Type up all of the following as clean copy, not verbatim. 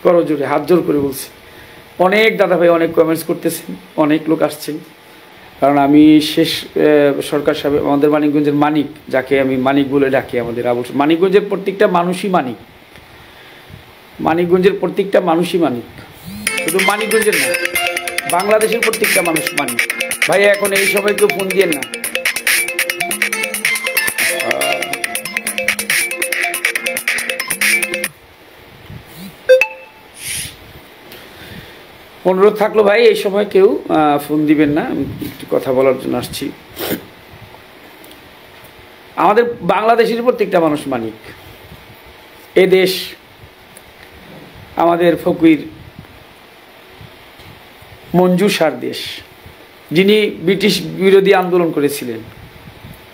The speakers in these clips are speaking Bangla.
করজোরে হাত জোর করে বলছি। অনেক দাদা ভাই অনেক কমেন্টস করতেছেন, অনেক লোক আসছেন, কারণ আমি শেষ সরকার সাহেব আমাদের মানিকগঞ্জের মানিক, যাকে আমি মানিক বলে ডাকি, আমাদের আবুল মানিকগঞ্জের প্রত্যেকটা মানুষই মানিক, মানিকগঞ্জের প্রত্যেকটা মানুষই মানিক, শুধু মানিকগঞ্জের না, বাংলাদেশের প্রত্যেকটা মানুষ মানিক। ভাই এখন এই সময় কেউ ফোন দিয়েন না। অনুরোধ থাকলো ভাই এই সময় কেউ ফোন দিবেন না, আমি একটু কথা বলার জন্য আসছি। আমাদের বাংলাদেশের প্রত্যেকটা মানুষ মানিক। এ দেশ আমাদের ফকির মঞ্জুষার দেশ, যিনি ব্রিটিশ বিরোধী আন্দোলন করেছিলেন,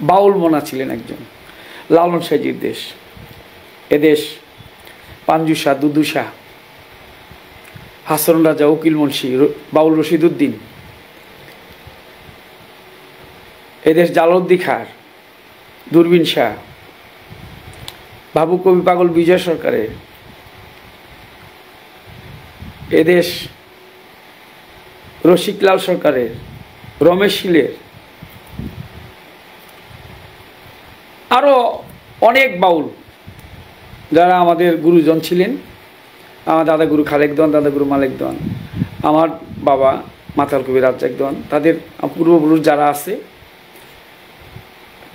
বাউল মোনা ছিলেন একজন, লালন সাইজির দেশ। এদেশ পাঞ্জু শাহ, দুদু শাহ, হাসন রাজা, উকিল মুন্সি, বাউল রশিদ উদ্দিন, এদেশ জালালউদ্দিন খাঁর, দূরবীন শাহ, বাবু কবি পাগল বিজয় সরকারের, এদেশ রসিকলাল সরকারের, রমেশ শীলের, আরও অনেক বাউল যারা আমাদের গুরুজন ছিলেন। আমার দাদা গুরু খালেক দন, দাদা গুরু মালেক দন, আমার বাবা মাতাল কবি রাজ্জাক দন, তাদের পূর্বপুরুষ যারা আছে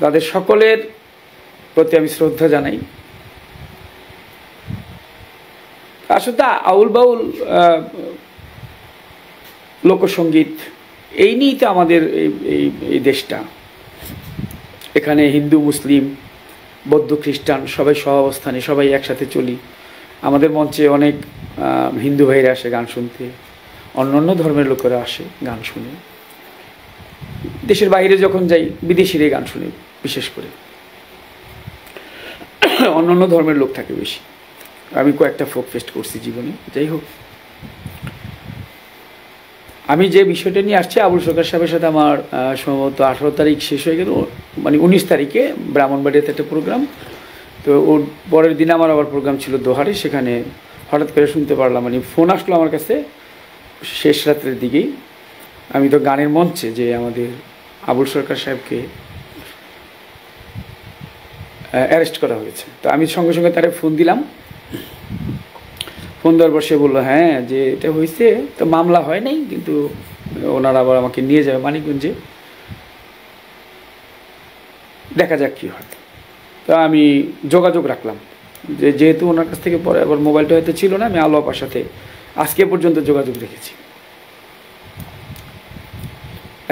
তাদের সকলের প্রতি আমি শ্রদ্ধা জানাই। আসলে আউল বাউল লোকসঙ্গীত এই নিয়েই তো আমাদের এই দেশটা। এখানে হিন্দু, মুসলিম, বৌদ্ধ, খ্রিস্টান সবাই সহাবস্থানে, সবাই একসাথে চলি। আমাদের মঞ্চে অনেক হিন্দু ভাইরা আসে গান শুনতে, অন্য ধর্মের লোকেরা আসে গান শুনে। দেশের বাইরে যখন যাই বিদেশিরাই গান শুনে, বিশেষ করে অন্য ধর্মের লোক থাকে বেশি। আমি কয়েকটা ফোক ফেস্ট করছি জীবনে। যাই হোক, আমি যে বিষয়টা নিয়ে আসছি, আবুল সরকার সাহেবের সাথে আমার সম্ভবত 18 তারিখ শেষ হয়ে গেল, মানে 19 তারিখে ব্রাহ্মণবাড়িয়াতে একটা প্রোগ্রাম। তো ওর পরের দিন আমার আবার প্রোগ্রাম ছিল দোহারে, সেখানে হঠাৎ করে শুনতে পারলাম, মানে ফোন আসলো আমার কাছে শেষ রাত্রের দিকেই, আমি তো গানের মঞ্চে, যে আমাদের আবুল সরকার সাহেবকে অ্যারেস্ট করা হয়েছে। তো আমি সঙ্গে সঙ্গে তারে ফোন দিলাম। ফোন দেওয়ার পর সে বললো হ্যাঁ যে এটা হয়েছে, তো মামলা হয় নাই, কিন্তু ওনারা আবার আমাকে নিয়ে যাবে মানিকগঞ্জে, দেখা যাক কী হয়। তো আমি যোগাযোগ রাখলাম, যেহেতু ওনার কাছ থেকে পরে আবার মোবাইলটা হয়তো ছিল না, আমি আলো আপার সাথে আজকে পর্যন্ত যোগাযোগ রেখেছি।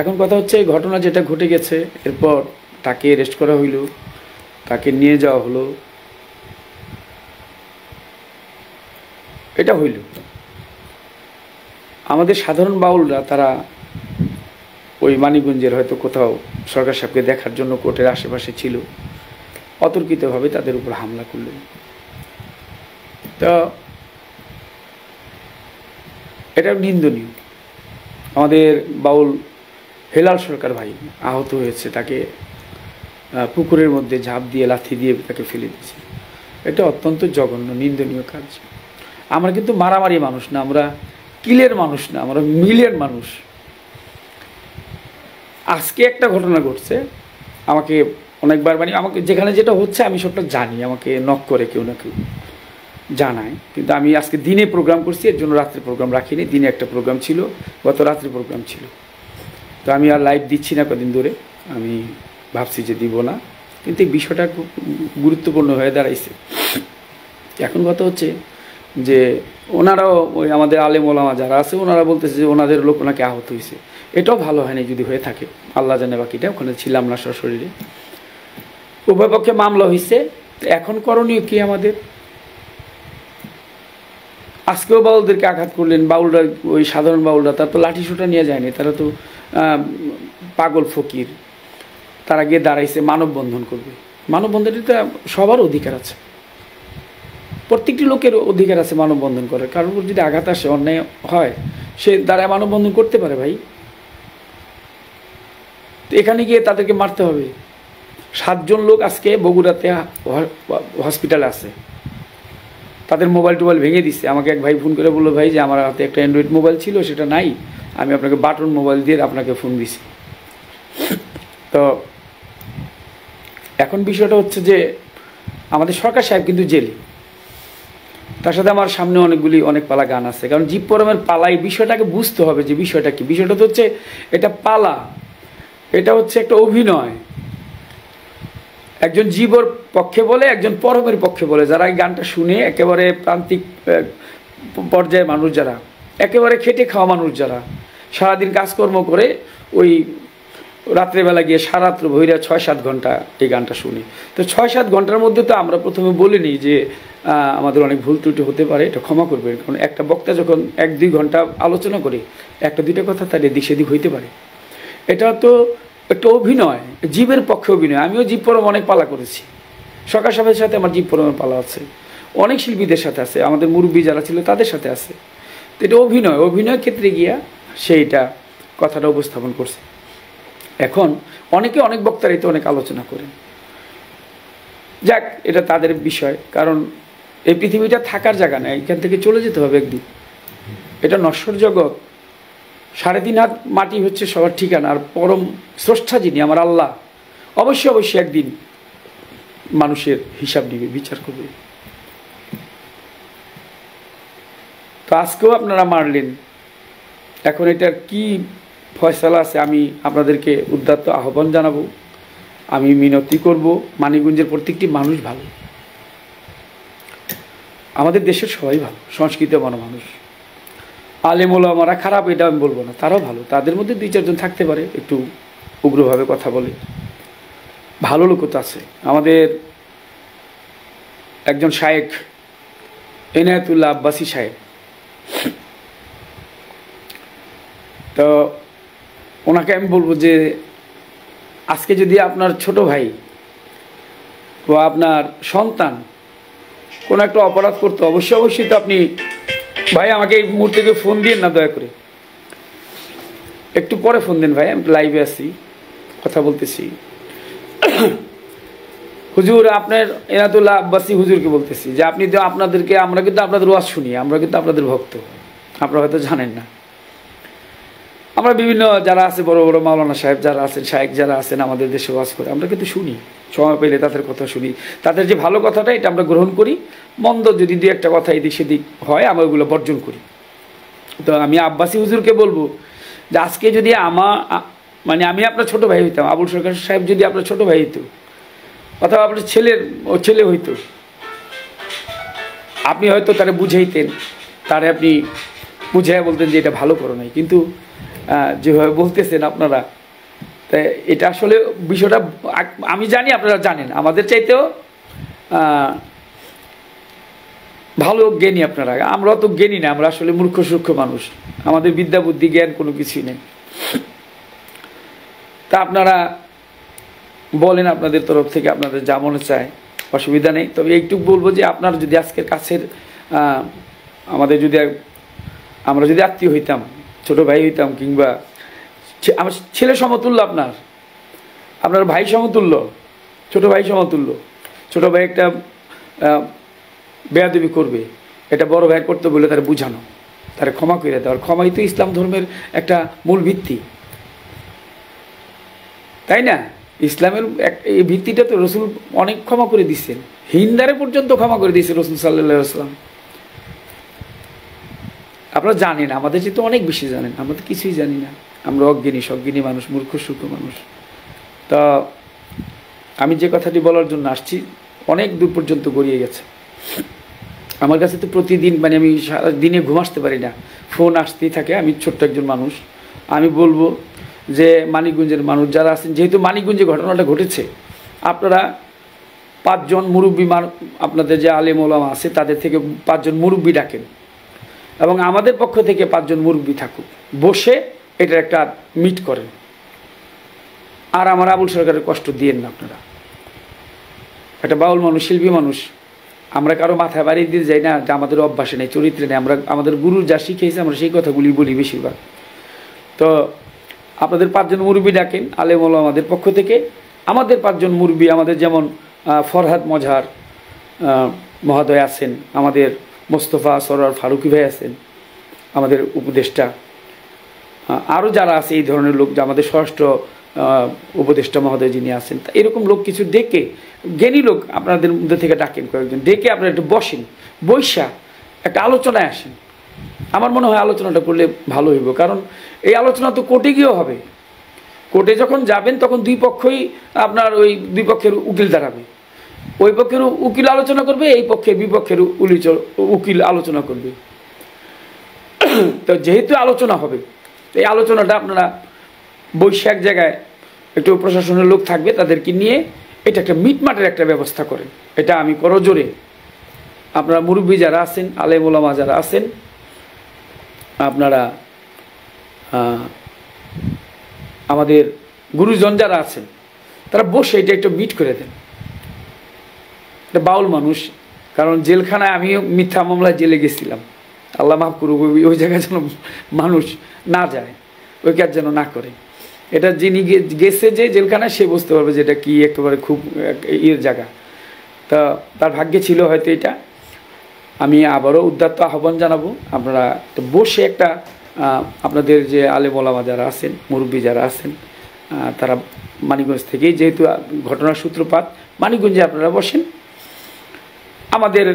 এখন কথা হচ্ছে এই ঘটনা যেটা ঘটে গেছে, এরপর তাকে অ্যারেস্ট করা হইল, তাকে নিয়ে যাওয়া হলো, এটা হইল। আমাদের সাধারণ বাউলরা তারা ওই মানিকগঞ্জের হয়তো কোথাও সরকার সাহেবকে দেখার জন্য কোর্টের আশেপাশে ছিল, অতর্কিতভাবে তাদের উপর হামলা করলেন। তো এটা নিন্দনীয়। আমাদের বাউল হেলাল সরকার ভাই আহত হয়েছে, তাকে পুকুরের মধ্যে ঝাঁপ দিয়ে লাথি দিয়ে তাকে ফেলে দিয়েছে। এটা অত্যন্ত জঘন্য নিন্দনীয় কাজ। আমরা কিন্তু মারামারি মানুষ না, আমরা কিলের মানুষ না, আমরা মিলের মানুষ। আজকে একটা ঘটনা ঘটছে, আমাকে অনেকবার, মানে আমাকে যেখানে যেটা হচ্ছে আমি সবটা জানি, আমাকে নক করে কেউ না কেউ জানায়, কিন্তু আমি আজকে দিনে প্রোগ্রাম করছি, এর জন্য রাত্রে প্রোগ্রাম রাখিনি। দিনে একটা প্রোগ্রাম ছিল, গত রাত্রে প্রোগ্রাম ছিল, তো আমি আর লাইভ দিচ্ছি না কদিন ধরে, আমি ভাবছি যে দিব না, কিন্তু এই বিষয়টা খুব গুরুত্বপূর্ণ হয়ে দাঁড়াইছে। এখন কথা হচ্ছে যে ওনারাও ওই আমাদের আলেম ওলামা যারা আছে ওনারা বলতেছে যে ওনাদের লোক ওনাকে আহত হয়েছে। এটাও ভালো হয়নি যদি হয়ে থাকে, আল্লাহ জানে বাকিটা, ওখানে ছিলাম না সশরীরে। উভয় পক্ষে মামলা হয়েছে। তো এখন করণীয় কি আমাদের? আজকেও বাউলদেরকে আঘাত করলেন, বাউলরা ওই সাধারণ বাউলরা, তারা তো লাঠি সোটা নিয়ে যায়নি, তারা তো পাগল ফকির, তারা গিয়ে দাঁড়াইছে মানববন্ধন করবে। মানববন্ধনটা সবার অধিকার আছে, প্রত্যেকটি লোকের অধিকার আছে মানববন্ধন করার। কারোর উপর যদি আঘাত আসে, অন্যায় হয়, সে দাঁড়ায় মানববন্ধন করতে পারে ভাই। তো এখানে গিয়ে তাদেরকে মারতে হবে। 7 জন লোক আজকে বগুড়াতে হসপিটালে আছে, তাদের মোবাইল টোবাইল ভেঙে দিচ্ছে। আমাকে এক ভাই ফোন করে বললো, ভাই যে আমার হাতে একটা অ্যান্ড্রয়েড মোবাইল ছিল, সেটা নাই, আমি আপনাকে বাটন মোবাইল দিয়ে আপনাকে ফোন দিছি। তো এখন বিষয়টা হচ্ছে যে আমাদের সরকার সাহেব কিন্তু জেলে, তার সাথে আমার সামনে অনেক পালা গান আছে। কারণ জীব পরমের পালা, এই বিষয়টাকে বুঝতে হবে যে বিষয়টা কি। বিষয়টা তো হচ্ছে এটা পালা, এটা হচ্ছে একটা অভিনয়। একজন জীবর পক্ষে বলে, একজন পরমের পক্ষে বলে। যারা এই গানটা শুনে, একেবারে প্রান্তিক পর্যায়ের মানুষ, যারা একেবারে খেটে খাওয়া মানুষ, যারা সারাদিন কাজকর্ম করে ওই রাত্রেবেলা গিয়ে সারাত্র ভৈরা 6-7 ঘন্টা এই গানটা শুনি। তো 6-7 ঘন্টার মধ্যে তো আমরা প্রথমে বলিনি যে আমাদের অনেক ভুল ত্রুটি হতে পারে, এটা ক্ষমা করবেন। কারণ একটা বক্তা যখন 1-2 ঘন্টা আলোচনা করে, 1-2টা কথা তার এদিক সেদিক হইতে পারে। এটা তো একটা অভিনয়, জীবের পক্ষে অভিনয়। আমিও জীব পরম অনেক পালা করেছি, সরকার সাহেবের সাথে আমার জীব পরমের পালা আছে, অনেক শিল্পীদের সাথে আছে, আমাদের মুরব্বী যারা ছিল তাদের সাথে আছে। তো এটা অভিনয়, অভিনয় ক্ষেত্রে গিয়া সেইটা কথাটা উপস্থাপন করছে। এখন অনেকে অনেক বক্তারাই তো অনেক আলোচনা করেন, যাক এটা তাদের বিষয়। কারণ এই পৃথিবীটা থাকার জায়গা নেই, এখান থেকে চলে যেতে হবে একদিন। এটা নশ্বর জগৎ, 3.5 হাত মাটি হচ্ছে সবার ঠিকানা। আর পরম স্রষ্টা যিনি আমার আল্লাহ, অবশ্যই একদিন মানুষের হিসাব নিবে, বিচার করবে। তো আজকেও আপনারা মারলেন, এখন এটার কি ফয়সালা আছে আমি আপনাদেরকে উদাত্ত আহ্বান জানাবো, আমি মিনতি করব। মানিকগঞ্জের প্রত্যেকটি মানুষ ভালো, আমাদের দেশের সবাই ভালো, সংস্কৃত মানুষ। আলেম ওলামারা খারাপ এটা আমি বলবো না, তারাও ভালো। তাদের মধ্যে 2-4 জন থাকতে পারে একটু উগ্রভাবে কথা বলে, ভালো লোকও তো আছে। আমাদের একজন শায়েখ এনায়েতুল্লাহ আব্বাসী সাহেব, তো ওনাকে আমি বলবো যে আজকে যদি আপনার ছোট ভাই বা আপনার সন্তান কোনো একটা অপরাধ করতো, অবশ্যই তো আপনি, ভাই আমাকে এই মুহূর্তে ফোন দিন না, দয়া করে একটু পরে ফোন দেন ভাই, আমি লাইভে আছি, কথা বলতেছি। হুজুর, আপনার এনায়েতুল্লাহ আব্বাসী হুজুরকে বলতেছি যে আপনি তো আপনাদেরকে, আমরা কিন্তু আপনাদের ওয়াজ শুনি, আমরা কিন্তু আপনাদের ভক্ত, আপনারা হয়তো জানেন না। আমরা বিভিন্ন যারা আছে, বড় বড় মাওলানা সাহেব যারা আছেন, শায়েখ যারা আছেন আমাদের দেশে ওয়াজ করে, আমরা কিন্তু শুনি, সময় পেলে তাদের কথা শুনি। তাদের যে ভালো কথাটা এটা আমরা গ্রহণ করি, মন্দ যদি 2-1টা কথা এদিক সেদিক হয় আমরা ওগুলো বর্জন করি। তো আমি আব্বাসী হুজুরকে বলবো যে আজকে যদি আমি আপনার ছোট ভাই হইতাম, আবুল সরকার সাহেব যদি আপনার ছোট ভাই হইতো, অথবা আপনার ছেলে হইতো, আপনি হয়তো তারা বুঝাইতেন, তারে আপনি বুঝাইয়া বলতেন যে এটা ভালো করো নাই। কিন্তু যেভাবে বলতেছেন আপনারা, তাই এটা আসলে বিষয়টা আমি জানি, আপনারা জানেন, আমাদের চাইতেও ভালো জ্ঞানী আপনারা। আমরা তো জ্ঞানী না, আমরা আসলে মূর্খ সূক্ষ্ম মানুষ, আমাদের বিদ্যা বুদ্ধি জ্ঞান কোনো কিছুই নেই। তা আপনারা বলেন আপনাদের তরফ থেকে, আপনাদের যা মনে চায়, অসুবিধা নেই। তবে এইটুকু বলবো যে আপনার যদি আজকের কাছের আমরা যদি আত্মীয় হইতাম, ছোট ভাই হইতাম, কিংবা আমার ছেলে সমতুল্য, আপনার ভাই সমতুল্য, ছোট ভাই সমতুল্য, ছোট ভাই একটা বেয়াদবি করবে, এটা বড় ভাই করতে বলে তারা বুঝানো, তারা ক্ষমা করে দেওয়ার। ক্ষমাই তো ইসলাম ধর্মের একটা মূল ভিত্তি, তাই না? ইসলামের এই ভিত্তিটা তো রসুল অনেক ক্ষমা করে দিচ্ছেন, হিন্দারে পর্যন্ত ক্ষমা করে দিয়েছে রসুল সাল্লাল্লাহু আলাইহি ওয়াসাল্লাম। আপনারা জানেন, আমাদের যেহেতু অনেক বেশি জানেন, আমরা তো কিছুই জানি না, আমরা অজ্ঞানী সজ্ঞানী মানুষ, মূর্খ সূক্ষ্ম মানুষ। তা আমি যে কথাটি বলার জন্য আসছি অনেক দূর পর্যন্ত গড়িয়ে গেছে। আমার কাছে তো প্রতিদিন আমি সারা দিনে ঘুম আসতে পারি না, ফোন আসতেই থাকে। আমি ছোট্ট একজন মানুষ, আমি বলবো যে মানিকগঞ্জের মানুষ যারা আছেন, যেহেতু মানিকগঞ্জে ঘটনাটা ঘটেছে, আপনারা 5 জন মুরব্বী, আপনাদের যে আলেম ওলামা আছে তাদের থেকে 5 জন মুরব্বী ডাকেন, এবং আমাদের পক্ষ থেকে 5 জন মুরব্বী থাকুক, বসে এটার একটা মিট করেন। আর আমার আবুল সরকারের কষ্ট দিয়েন না আপনারা। একটা বাউল মানুষ, শিল্পী মানুষ, আমরা কারো মাথায় বাড়ি দিয়ে যাই না, যে আমাদের অভ্যাসে নেই, চরিত্রে নেই। আমরা আমাদের গুরু যা শিখেছে আমরা সেই কথাগুলি বলি বেশিরভাগ। তো আপনাদের 5 জন মুরব্বী ডাকেন আলেম ওলামা আমাদের পক্ষ থেকে। আমাদের 5 জন মুরব্বী, আমাদের যেমন ফরহাদ মজহার, মহোদয় আছেন, আমাদের মোস্তফা সরোয়ার ফারুকি ভাই আছেন, আমাদের উপদেষ্টা, আরও যারা আছে এই ধরনের লোক, যে আমাদের স্বরাষ্ট্র উপদেষ্টা মহোদয় যিনি আছেন, এরকম লোক কিছু ডেকে, জ্ঞানী লোক আপনাদের মধ্যে থেকে ডাকেন কয়েকজন, ডেকে আপনারা একটু বসেন, বৈশা একটা আলোচনায় আসেন। আমার মনে হয় আলোচনাটা করলে ভালো হইব, কারণ এই আলোচনা তো কোর্টে গিয়েও হবে। কোর্টে যখন যাবেন তখন দুই পক্ষই আপনার ওই দুই পক্ষের উকিল দাঁড়াবে, ওই পক্ষের উকিল আলোচনা করবে, এই পক্ষের বিপক্ষের উকিল আলোচনা করবে। তো যেহেতু আলোচনা হবে, এই আলোচনাটা আপনারা বৈশাখ এক জায়গায় একটু প্রশাসনের লোক থাকবে, তাদেরকে নিয়ে এটা একটা মিটমাটের একটা ব্যবস্থা করেন। এটা আমি করজোরে আপনারা মুরব্বী যারা আছেন, আলেম ওলামা যারা আছেন, আপনারা আমাদের গুরুজন যারা আছেন, তারা বসে এটা একটু মিট করে দেন। এটা বাউল মানুষ, কারণ জেলখানায় আমিও মিথ্যা মামলায় জেলে গেছিলাম, আল্লাহ মাফ করুক, ওই জায়গায় যেন মানুষ না যায়, ওই কাজ যেন না করে। এটা যিনি গেছে যে জেলখানায়, সে বুঝতে পারবে যে এটা কি একেবারে খুব ইয়ের জায়গা। তা তার ভাগ্যে ছিল হয়তো এটা। আমি আবারও উদ্যত আহ্বান জানাবো, আপনারা বসে একটা আপনাদের যে আলেম ওলামা যারা আছেন, মুরব্বী যারা আছেন, তারা মানিকগঞ্জ থেকেই যেহেতু ঘটনার সূত্রপাত, মানিকগঞ্জে আপনারা বসেন। আমাদের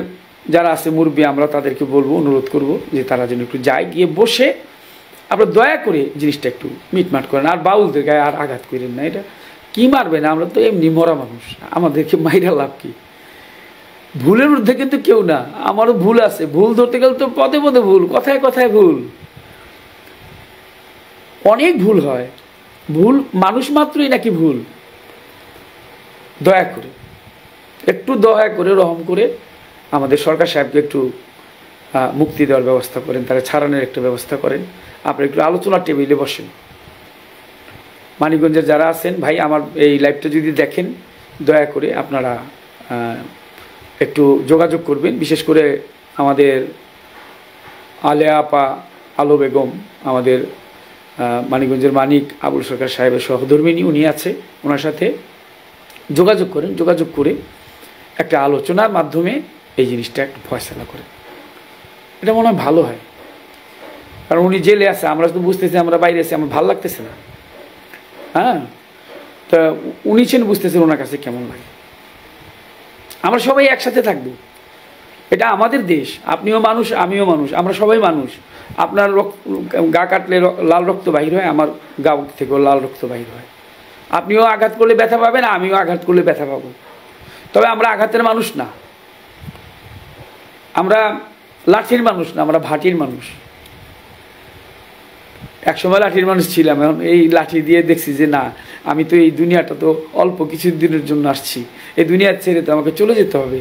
যারা আছে মুরব্বী, আমরা তাদেরকে বলবো, অনুরোধ করব যে তারা যেন একটু যায়, গিয়ে বসে আপনারা দয়া করে জিনিসটা একটু মিটমাট করেন। আর বাউলদের গায়ে আর আঘাত করেন না। এটা কি মারবেন, আমরা তো এমনি মরা মানুষ, আমাদেরকে মাইরা লাভ কি? ভুলের ঊর্ধ্বে কিন্তু কেউ না, আমারও ভুল আছে, ভুল ধরতে গেলে তো পদে পদে ভুল, কথায় কথায় ভুল, অনেক ভুল হয়। ভুল মানুষ মাত্রই নাকি ভুল? দয়া করে একটু দয়া করে রহম করে আমাদের সরকার সাহেবকে একটু মুক্তি দেওয়ার ব্যবস্থা করেন, তারা ছাড়ানোর একটা ব্যবস্থা করেন। আপনারা একটু আলোচনার টেবিলে বসেন। মানিকগঞ্জের যারা আছেন ভাই, আমার এই লাইভটা যদি দেখেন, দয়া করে আপনারা একটু যোগাযোগ করবেন। বিশেষ করে আমাদের আলেয়া আপা, আলো বেগম, আমাদের মানিকগঞ্জের মানিক আবুল সরকার সাহেবের সহধর্মিনী, উনি আছে, ওনার সাথে যোগাযোগ করেন। যোগাযোগ করে একটা আলোচনার মাধ্যমে এই জিনিসটা একটু ফয়সালা করেন, এটা মনে হয় ভালো হয়। কারণ উনি জেলে আছে, আমরা তো বুঝতেছি, আমরা বাইরে আছি, আমার ভালো লাগতেছে না। হ্যাঁ, তা উনি ছেন বুঝতেছেন ওনার কাছে কেমন লাগে। আমরা সবাই একসাথে থাকবো, এটা আমাদের দেশ, আপনিও মানুষ, আমিও মানুষ, আমরা সবাই মানুষ। আপনার গা কাটলে লাল রক্ত বাহির হয়, আমার গা থেকেও লাল রক্ত বাহির হয়। আপনিও আঘাত করলে ব্যথা পাবেন, আমিও আঘাত করলে ব্যথা পাবো। তবে আমরা আঘাতের মানুষ না, আমরা লাঠির মানুষ না, আমরা ভাটির মানুষ। একসময় লাঠির মানুষ ছিলাম, এখন এই লাঠি দিয়ে দেখছি যে না, আমি তো এই দুনিয়াটা তো অল্প কিছু দিনের জন্য আসছি, এই দুনিয়ার ছেড়ে তো আমাকে চলে যেতে হবে,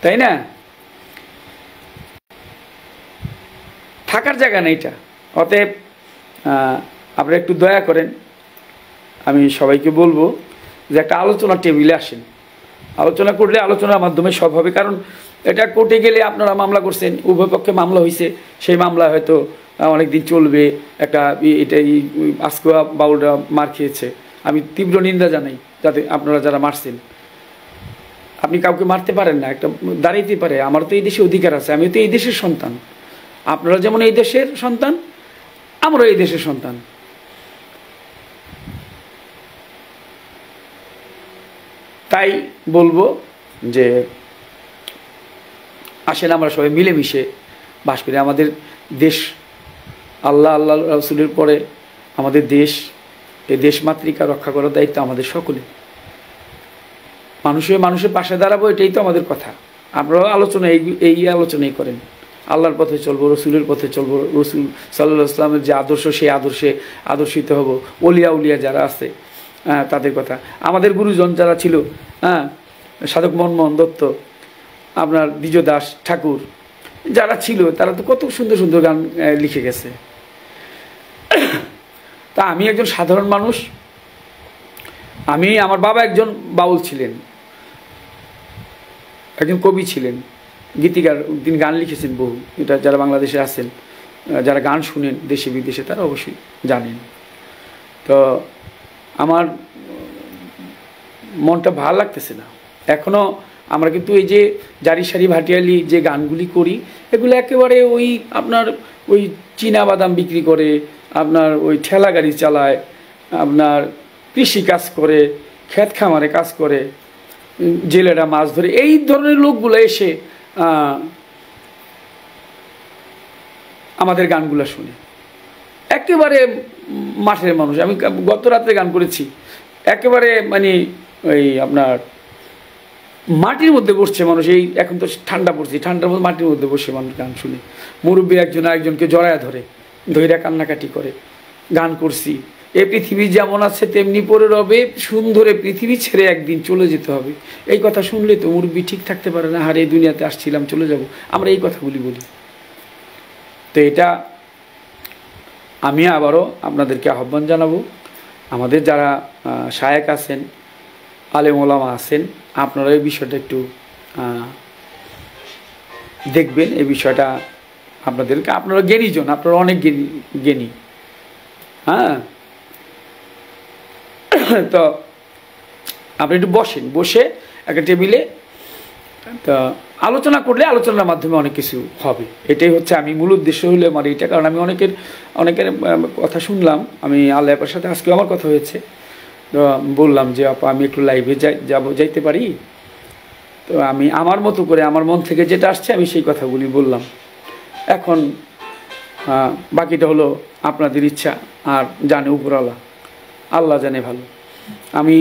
তাই না? থাকার জায়গা না এটা। অতএব আপনারা একটু দয়া করেন, আমি সবাইকে বলবো যে একটা আলোচনার টেবিলে আসেন। আলোচনা করলে আলোচনার মাধ্যমে সব হবে। কারণ এটা কোর্টে গেলে আপনারা মামলা করছেন, উভয় পক্ষে মামলা হয়েছে, সেই মামলা হয়তো অনেক দিন চলবে। একটা এটা আজকে বাউলটা মার খেয়েছে, আমি তীব্র নিন্দা জানাই। যাতে আপনারা যারা মারছেন, আপনি কাউকে মারতে পারেন না, একটা দাঁড়াইতে পারে। আমার তো এই দেশে অধিকার আছে, আমি তো এই দেশের সন্তান। আপনারা যেমন এই দেশের সন্তান, আমরা এই দেশের সন্তান। তাই বলবো যে আসেন আমরা সবাই মিলেমিশে বাস করি। আমাদের দেশ, আল্লাহ আল্লাহ রাসূলের পরে আমাদের দেশ, এই দেশ মাতৃকা রক্ষা করার দায়িত্ব আমাদের সকলে। মানুষের পাশে দাঁড়াবো, এটাই তো আমাদের কথা। আপনারাও আলোচনা এই আলোচনাই করেন। আল্লাহর পথে চলবো, রসুলের পথে চলবো, রসুল সাল্লাল্লাহু আলাইহি ওয়াসাল্লামের যে আদর্শ, সেই আদর্শে আদর্শিত হব। উলিয়া যারা আছে তাদের কথা, আমাদের গুরুজন যারা ছিল, সাধক মোহন দত্ত, আপনার দ্বিজ দাস ঠাকুর যারা ছিল, তারা তো কত সুন্দর সুন্দর গান লিখে গেছে। তা আমি একজন সাধারণ মানুষ, আমার বাবা একজন বাউল ছিলেন, একজন কবি ছিলেন, গীতিকার, তিনি গান লিখেছেন বহু। এটা যারা বাংলাদেশে আছেন, যারা গান শুনেন দেশে বিদেশে, তারা অবশ্যই জানেন। তো আমার মনটা ভালো লাগতেছে না, এখনও আমরা কিন্তু এই যে জারি সারি ভাটিয়ালি যে গানগুলি করি এগুলো একেবারে ওই আপনার ওই চীনা বাদাম বিক্রি করে, আপনার ওই ঠেলা গাড়ি চালায়, আপনার কৃষি কাজ করে, ক্ষেত খামারে কাজ করে, জেলেরা মাছ ধরে, এই ধরনের লোকগুলো এসে আমাদের গানগুলো শুনে। একেবারে মাঠের মানুষ। আমি গত রাত্রে গান করেছি, একেবারে মানে ওই আপনার মাটির মধ্যে বসছে মানুষ। এই এখন তো ঠান্ডা পড়ছে, ঠান্ডার মধ্যে মাটির মধ্যে বসে মানুষ গান শুনে। মুরব্বী একজন আরেকজনকে জড়ায় ধরে কান্নাকাটি করে গান করছি। এই পৃথিবী যেমন আছে তেমনি পড়ে রবে, সুন্দরে পৃথিবী ছেড়ে একদিন চলে যেতে হবে। এই কথা শুনলে তো মুরব্বী ঠিক থাকতে পারে না, আর এই দুনিয়াতে আসছিলাম চলে যাব, আমরা এই কথাগুলি বলি। তো এটা আমি আবারও আপনাদেরকে আহ্বান জানাবো, আমাদের যারা শায়েখ আছেন, আলেম ওলামা আছেন, আপনারা এই বিষয়টা একটু দেখবেন। এই বিষয়টা আপনাদেরকে, আপনারা জ্ঞানীজন, আপনারা অনেক জ্ঞানী, হ্যাঁ। তো আপনি একটু বসে একটা টেবিলে তা আলোচনা করলে আলোচনার মাধ্যমে অনেক কিছু হবে। এটাই হচ্ছে আমি মূল উদ্দেশ্য হলো আমার এইটা। কারণ আমি অনেকের কথা শুনলাম। আমি আল্লাহর সাথে আজকে আমার কথা হয়েছে, তো বললাম যে আপা আমি একটু লাইভে যাইতে পারি। তো আমি আমার মতো করে আমার মন থেকে যেটা আসছে আমি সেই কথাগুলি বললাম। এখন বাকিটা হলো আপনাদের ইচ্ছা, আর জানে উপরওয়ালা, আল্লাহ জানে ভালো। আমি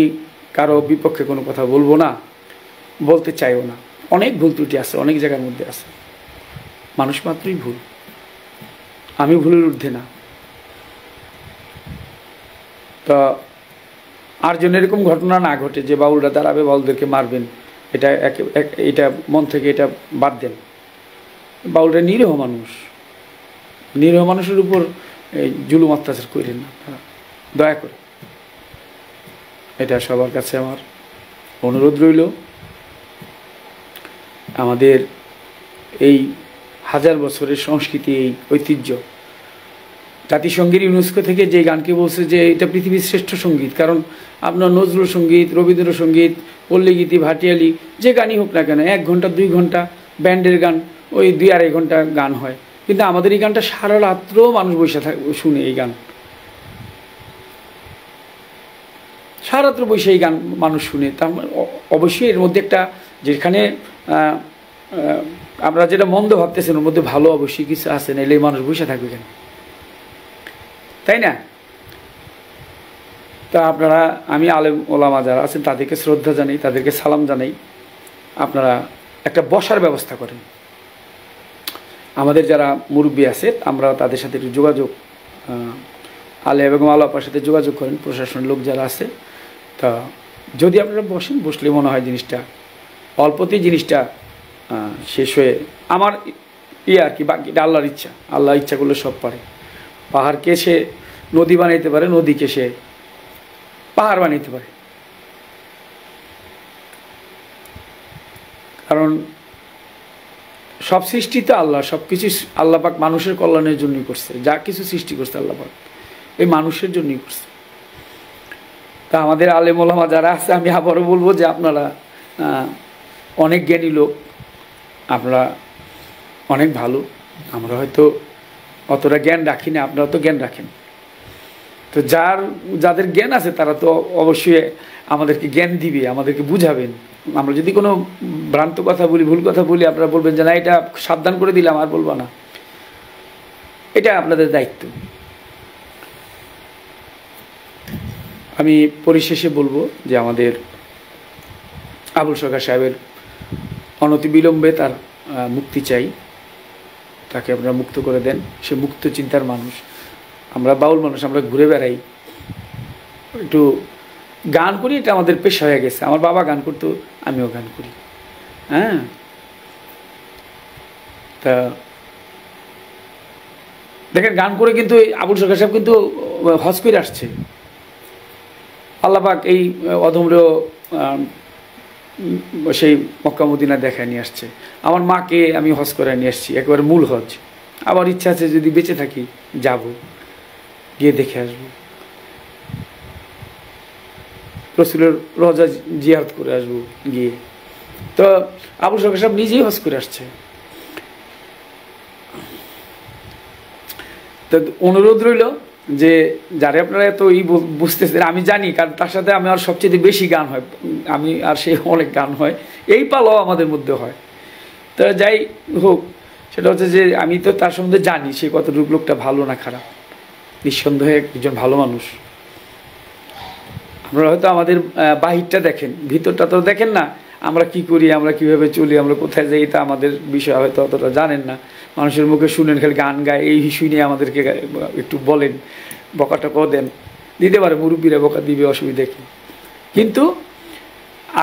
কারো বিপক্ষে কোনো কথা বলবো না, বলতে চাইও না। অনেক ভুল ত্রুটি আছে, অনেক জায়গার মধ্যে আছে, মানুষ মাত্রই ভুল, আমি ভুলের ঊর্ধ্বে না। তা আর যেন এরকম ঘটনা না ঘটে যে বাউলরা দাঁড়াবে বাউলদেরকে মারবেন, এটা মন থেকে এটা বাদ দেন। বাউলরা নিরীহ মানুষ, নিরীহ মানুষের উপর এই জুলুম অত্যাচার করেন না, দয়া করে। এটা সবার কাছে আমার অনুরোধ রইল। আমাদের এই হাজার বছরের সংস্কৃতি, এই ঐতিহ্য, জাতিসংঘের ইউনেস্কো থেকে যে গানকে বলছে যে এটা পৃথিবীর শ্রেষ্ঠ সঙ্গীত। কারণ আপনার নজরুল সঙ্গীত, রবীন্দ্রসঙ্গীত, পল্লীগীতি, ভাটিয়ালি যে গানই হোক না কেন, 1 ঘন্টা 2 ঘন্টা ব্যান্ডের গান ওই 2-2.5 ঘন্টা গান হয়, কিন্তু আমাদের এই গানটা সারা রাত্র মানুষ বসে শুনে। এই গান সারা রাত্র বসে এই গান মানুষ শুনে। তার অবশ্যই এর মধ্যে একটা, যেখানে আপনারা যেটা মন্দ ভাবতেছেন ওর মধ্যে ভালো অবশ্যই কিছু আছে, না এলে মানুষ বসে থাকবে কেন, তাই না? তা আপনারা, আমি আলেম ওলামা যারা আছেন তাদেরকে শ্রদ্ধা জানাই, তাদেরকে সালাম জানাই। আপনারা একটা বসার ব্যবস্থা করেন। আমাদের যারা মুরব্বী আছে আমরা তাদের সাথে একটু যোগাযোগ, আলেম এবং আল্লাহর সাথে যোগাযোগ করেন, প্রশাসনের লোক যারা আছে। তা যদি আপনারা বসলে মনে হয় জিনিসটা অল্পতেই জিনিসটা শেষ হয়ে আমার আর কি, বাকিটা আল্লাহর ইচ্ছা। আল্লাহ ইচ্ছা করলে সব পারে। পাহাড়কে সে নদী বানাইতে পারে, নদীকে সে পাহাড় বানাইতে পারে। কারণ সব সৃষ্টি তো আল্লাহ, সব কিছু আল্লাহ পাক মানুষের কল্যাণের জন্যই করছে। যা কিছু সৃষ্টি করছে আল্লাহ পাক এই মানুষের জন্যই করছে। তা আমাদের আলেম ওলামা যারা আছে, আমি আবারও বলবো যে আপনারা অনেক জ্ঞানী লোক, আপনারা অনেক ভালো। আমরা হয়তো অতটা জ্ঞান রাখি না, আপনারা তো জ্ঞান রাখেন। তো যাদের জ্ঞান আছে তারা তো অবশ্যই আমাদেরকে জ্ঞান দিবে, আমাদেরকে বুঝাবেন। আমরা যদি কোনো ভ্রান্ত কথা বলি, ভুল কথা বলি, আপনারা বলবেন যে না এটা সাবধান করে দিলাম, আর বলবো না। এটা আপনাদের দায়িত্ব। আমি পরিশেষে বলবো যে আমাদের আবুল সরকার সাহেবের অনতিবিলম্বে তার মুক্তি চাই। তাকে আপনারা মুক্ত করে দেন। সে মুক্ত চিন্তার মানুষ। আমরা বাউল মানুষ, আমরা ঘুরে বেড়াই, একটু গান করি, এটা আমাদের পেশা হয়ে গেছে। আমার বাবা গান করতো, আমিও গান করি, হ্যাঁ। তা দেখেন গান করে কিন্তু আবুল সরকার সাহেব কিন্তু হজ করে আসছে। আল্লাহ পাক এই অধম্র সেই মক্কা মদিনা দেখায় নিয়ে আসছে। আমার মাকে আমি হজ করে নিয়ে আসছি, একেবারে মূল হজ। আবার ইচ্ছা আছে যদি বেঁচে থাকি যাব, গিয়ে দেখে আসবো, রাসূলের রওজা জিয়ারত করে আসবো গিয়ে। তো আবুল সরকার সাহেব নিজেই হজ করে আসছে। তো অনুরোধ রইল যে যারা আপনারা এত বুঝতেছেন, আমি জানি, কারণ তার সাথে আমি আর সবচেয়ে বেশি গান হয়, আমি আর সে অনেক গান হয়, এই পালাও আমাদের মধ্যে হয়। তো যাই হোক, সেটা হচ্ছে যে আমি তো তার সম্বন্ধে জানি সে কতটুকু লোকটা ভালো না খারাপ, নিঃসন্দেহে একজন ভালো মানুষ। আপনারা হয়তো আমাদের বাহিরটা দেখেন, ভিতরটা তো দেখেন না, আমরা কি করি, আমরা কিভাবে চলি, আমরা কোথায় যাই, তা আমাদের বিষয় হয়তো অতটা জানেন না। মানুষের মুখে শুনেন, খালি গান গায়, এই শুনে আমাদেরকে একটু বলেন, বকাটকাও দেন, দিতে পারে, মুরব্বীরা বকা দিবে, অসুবিধা কি। কিন্তু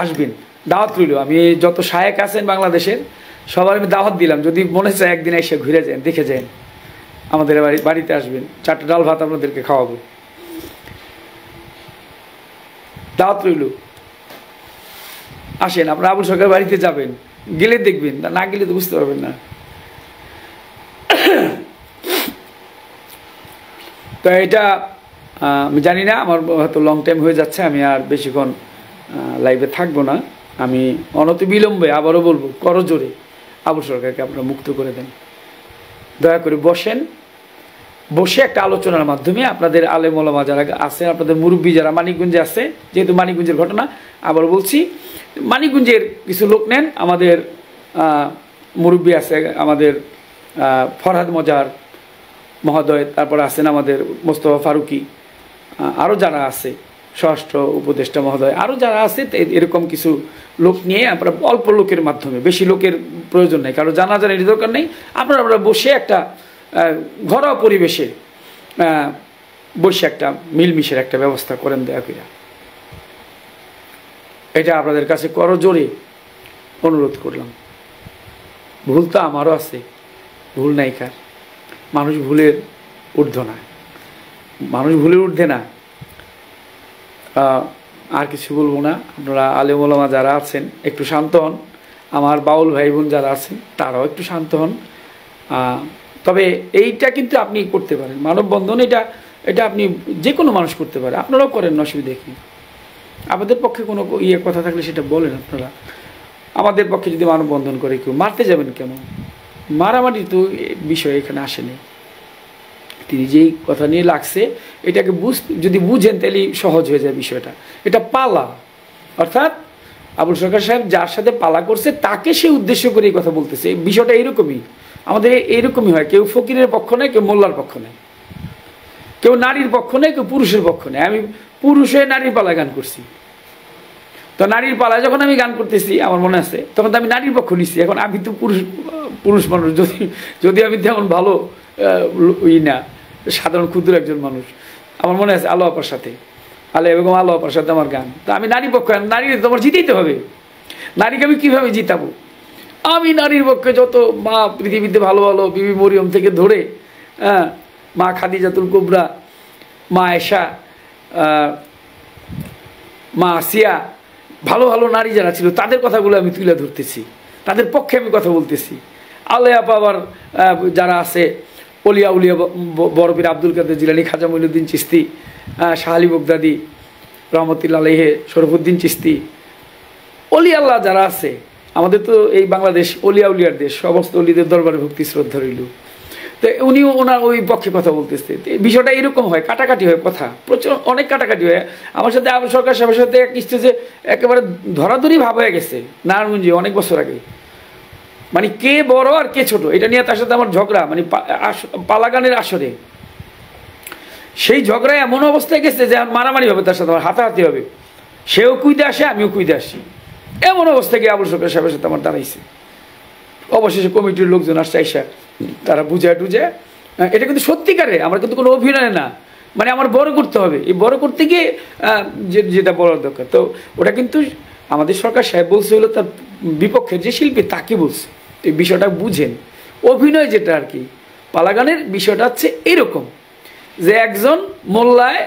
আসবেন, দাওয়াত রইল। আমি যত শায়েক আছেন বাংলাদেশের সবার আমি দাওয়াত দিলাম, যদি মনে চায় একদিন এসে ঘুরে যান, দেখে যান, আমাদের বাড়িতে আসবেন, 4টা ডাল ভাত আপনাদেরকে খাওয়াবো, দাওয়াত রইল। আসেন, আপনারা আবুল সরকার বাড়িতে যাবেন, গেলে দেখবেন, না গেলে তো বুঝতে পারবেন না। তো এটা আমি জানি না, আমার হয়তো লং টাইম হয়ে যাচ্ছে, আমি আর বেশিক্ষণ লাইভে থাকবো না। আমি অনতিবিলম্বে আবারও বলবো, করজোরে আবুল সরকারকে আপনারা মুক্ত করে দেন। দয়া করে বসেন, বসে একটা আলোচনার মাধ্যমে আপনাদের আলেম ওলামা যারা আছে, আপনাদের মুরব্বী যারা মানিকগঞ্জে আছে, যেহেতু মানিকগঞ্জের ঘটনা, আবার বলছি, মানিকগঞ্জের কিছু লোক নেন, আমাদের মুরব্বী আছে, আমাদের ফরহাদ মজার মহোদয়, তারপর আছেন আমাদের মোস্তফা ফারুকি, আরও যারা আছে, স্বরাষ্ট্র উপদেষ্টা মহোদয়, আরও যারা আছে, এরকম কিছু লোক নিয়ে আপনারা অল্প লোকের মাধ্যমে, বেশি লোকের প্রয়োজন নেই, কারো জানাজানির দরকার নেই, আপনারা বসে একটা ঘরোয়া পরিবেশে বসে একটা মিলমিশের একটা ব্যবস্থা করেন, দয়া করে। এটা আপনাদের কাছে করজোরে অনুরোধ করলাম। ভুল তো আমারও আছে, ভুল নাই কার, মানুষ ভুলের ঊর্ধ্ব না, মানুষ ভুলের ঊর্ধ্বে না। আর কিছু বলবো না। আপনারা আলেম ওলামা যারা আছেন একটু শান্ত হন, আমার বাউল ভাই বোন যারা আছেন তারাও একটু শান্ত হন। তবে এইটা কিন্তু আপনি করতে পারেন, মানববন্ধন, এটা আপনি যে কোনো মানুষ করতে পারে, আপনারাও করেন, অসুবিধা কি। আমাদের পক্ষে কোনো কথা থাকলে সেটা বলেন আপনারা। আমাদের পক্ষে যদি মানববন্ধন করে কেউ, মারতে যাবেন কেন? মারামারি তো বিষয় এখানে আসেনি। তিনি যেই কথা নিয়ে লাগছে এটাকে যদি বুঝেন তাহলে সহজ হয়ে যায় বিষয়টা। এটা পালা, অর্থাৎ আবুল সরকার সাহেব যার সাথে পালা করছে তাকে সে উদ্দেশ্য করে এই কথা বলতেছে। বিষয়টা এইরকমই, আমাদের এইরকমই হয়, কেউ ফকিরের পক্ষ নেয়, কেউ মোল্লার পক্ষ নেয়, কেউ নারীর পক্ষ নেয়, কেউ পুরুষের পক্ষ নেয়। আমি পুরুষ হয়ে নারীর পালা গান করছি, তো নারীর পালায় যখন আমি গান করতেছি আমার মনে আছে, তখন তো আমি নারীর পক্ষ নিচ্ছি। এখন আমি তো পুরুষ মানুষ, যদি আমি তেমন ভালো না, সাধারণ ক্ষুদ্র একজন মানুষ। আমার মনে আছে আলো আপার সাথে, এবং আলো আপার সাথে আমার গান, তো আমি নারী পক্ষ, নারী তোমার জিতেইতে হবে। নারীকে আমি কীভাবে জিতাবো? আমি নারীর পক্ষে যত মা পৃথিবীতে ভালো ভালো, বিবি মরিয়ম থেকে ধরে মা খাদিজাতুল কুবরা, মা আয়েশা, মা আসিয়া, ভালো ভালো নারী যারা ছিল তাদের কথাগুলো আমি তুলে ধরতেছি, তাদের পক্ষে আমি কথা বলতেছি। আলে আপা আবার যারা আছে, অলিয়া উলিয়া, বরপীর আব্দুল কাদের জিলানী, খাজা মঈনুদ্দিন চিশতি, শাহ আলী বগদাদি রহমতুল্লাহ আলাইহি, শরফুদ্দিন চিশতি, অলি আল্লাহ যারা আছে, আমাদের তো এই বাংলাদেশ অলিয়া উলিয়ার দেশ, সমস্ত অলিদের দরবারে ভক্তি শ্রদ্ধা রইল। তো উনিও ওনার ওই পক্ষে কথা বলতেছে। বিষয়টা এরকম হয়, কাটাকাটি হয়, কথা প্রচুর, অনেক কাটাকাটি হয়। আমার সাথে আবুল সরকার সাহেবের সাথে এক স্টেজে একেবারে ধরাধরি ভাব হয়ে গেছে নারায়ণগঞ্জে অনেক বছর আগে। মানে কে বড় আর কে ছোট এটা নিয়ে তার সাথে আমার ঝগড়া, মানে পালাগানের আসরে। সেই ঝগড়ায় এমন অবস্থায় গেছে যে মারামারি হবে, তার সাথে আমার হাতাহাতি হবে, সেও কুইতে আসে, আমিও কুইতে আসি, এমন অবস্থায় গিয়ে আবুল সরকার সাহেবের সাথে আমার দাঁড়াইছে। অবশেষে কমিটির লোকজন আসছে, আইসা তারা বুঝায় টুঝে, এটা কিন্তু সত্যিকারে, আমার কিন্তু কোনো অভিনয় না, মানে আমার বড় করতে হবে, এই বড় করতে গিয়ে যেটা বলার দরকার। তো ওটা কিন্তু আমাদের সরকার সাহেব বলছে হলো তার বিপক্ষের যে শিল্পী তাকে বলছে। এই বিষয়টা বুঝেন, অভিনয় যেটা আর কি, পালাগানের বিষয়টা হচ্ছে এরকম যে একজন মোল্লায়,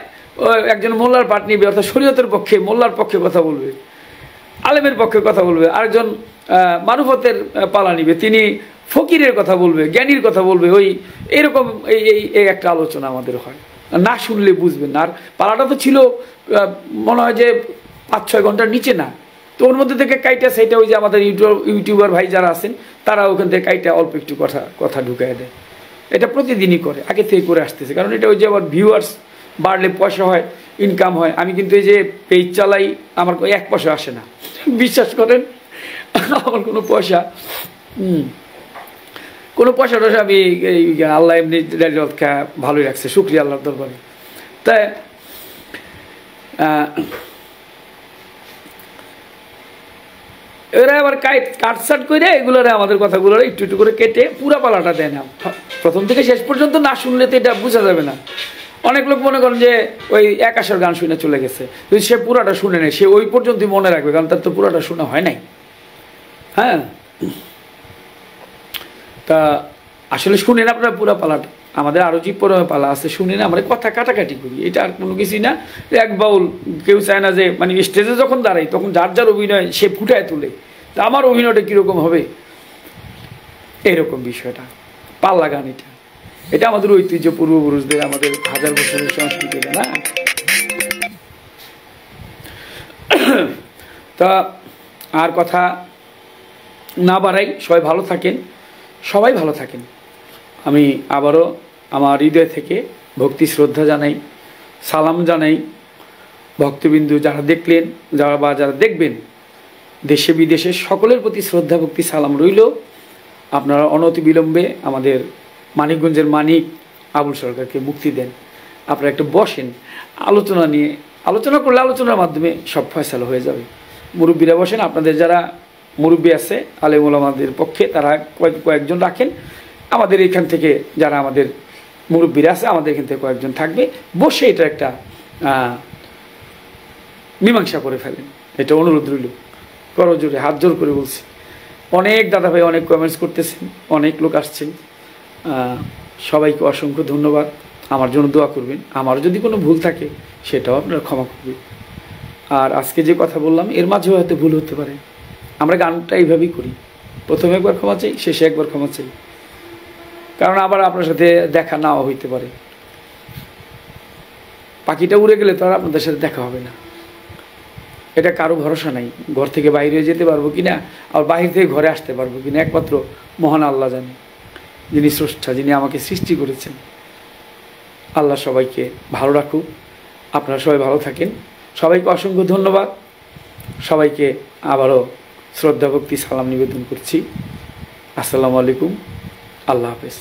একজন মোল্লার পাট নিবে, অর্থাৎ শরীয়তের পক্ষে, মোল্লার পক্ষে কথা বলবে, আলেমের পক্ষে কথা বলবে, আরেকজন মারুফতের পালা নিবে, তিনি ফকিরের কথা বলবে, জ্ঞানীর কথা বলবে, ওই এরকম এই একটা আলোচনা আমাদের হয়। না শুনলে বুঝবেন না। আর পালাটা তো ছিল মনে হয় যে 5-6 ঘন্টার নিচে না, তো ওর মধ্যে থেকে কাইটা সেইটা ওই যে আমাদের ইউটিউবার ভাই যারা আছেন তারা ওখান থেকে কাইটা অল্প একটু কথা ঢুকায় দেয়। এটা প্রতিদিনই করে, আগে থেকে করে আসতেছে, কারণ এটা ওই যে আবার ভিউয়ার্স বাড়লে পয়সা হয়, ইনকাম হয়। আমি কিন্তু এই যে পেজ চালাই, আমার 1 পয়সা আসে না, বিশ্বাস করেন। আমার কোনো পয়সা টয়সা আমি আল্লাহ এমনি ভালোই রাখছে, শুক্রিয়া আল্লাহর দরবারে। তাই এরা আবার কাটসাট করে এগুলোরে আমাদের কথাগুলো একটু একটু করে কেটে পুরা পালাটা দেয় না। প্রথম থেকে শেষ পর্যন্ত না শুনলে তো এটা বোঝা যাবে না। অনেক লোক মনে করেন যে ওই একাশের গান শুনে চলে গেছে, যদি সে পুরাটা শুনে নেয় সে ওই পর্যন্তই মনে রাখবে, কারণ তার তো পুরাটা শোনা হয় নাই। হ্যাঁ, তা আসলে শুনেন আপনারা পুরা পালাটা, আমাদের আরও যে পালা আছে শুনেন, আমরা কথা কাটাকাটি করি, এটা আর কোনো কিছুই না। এক বাউল কেউ চায় না যে মানে স্টেজে যখন দাঁড়াই তখন যার যার অভিনয় সে ফুটায় তোলে, তা আমার অভিনয়টা কীরকম হবে, এরকম বিষয়টা। পাল্লা গান এটা আমাদের ঐতিহ্য, পূর্বপুরুষদের, আমাদের 1000 বছরের সংস্কৃতি না। তা আর কথা না বাড়াই, সবাই ভালো থাকেন, সবাই ভালো থাকেন। আমি আবারও আমার হৃদয় থেকে ভক্তি শ্রদ্ধা জানাই, সালাম জানাই ভক্তবিন্দু যারা দেখলেন, যারা দেখবেন, দেশে বিদেশে সকলের প্রতি শ্রদ্ধা ভক্তি সালাম রইল। আপনারা অনতি বিলম্বে আমাদের মানিকগঞ্জের মানিক আবুল সরকারকে মুক্তি দেন। আপনারা একটু বসেন, আলোচনা করলে আলোচনার মাধ্যমে সব ফয়সালা হয়ে যাবে। মুরব্বীরা বসেন, আপনাদের যারা মুরব্বী আছে আলেম ওলামাদের পক্ষে তারা কয়েকজন রাখেন, আমাদের এখান থেকে যারা আমাদের মুরব্বীরা আছে আমাদের এখান থেকে কয়েকজন থাকবে, বসে এটা একটা মীমাংসা করে ফেলেন। এটা অনুরোধ রইল, করজোরে হাত জোর করে বলছি। অনেক দাদা ভাই অনেক কমেন্টস করতেছেন, অনেক লোক আসছেন, সবাইকে অসংখ্য ধন্যবাদ। আমার জন্য দোয়া করবেন, আমার যদি কোনো ভুল থাকে সেটাও আপনারা ক্ষমা করবেন। আর আজকে যে কথা বললাম এর মাঝেও হয়তো ভুল হতে পারে, আমরা গানটা এইভাবেই করি, প্রথমে একবার ক্ষমা চাই, শেষে একবার ক্ষমা চাই, কারণ আবার আপনার সাথে দেখা নাও হইতে পারে। পাখিটা উড়ে গেলে তো আর আপনাদের সাথে দেখা হবে না, এটা কারো ভরসা নাই। ঘর থেকে বাইরে যেতে পারবো কিনা, আর বাহির থেকে ঘরে আসতে পারবো কিনা একমাত্র মহান আল্লাহ জানে, যিনি স্রষ্টা, যিনি আমাকে সৃষ্টি করেছেন। আল্লাহ সবাইকে ভালো রাখুক, আপনারা সবাই ভালো থাকেন। সবাইকে অসংখ্য ধন্যবাদ, সবাইকে আবারও শ্রদ্ধা ভক্তি সালাম নিবেদন করছি। আসসালামু আলাইকুম, আল্লাহ হাফেজ।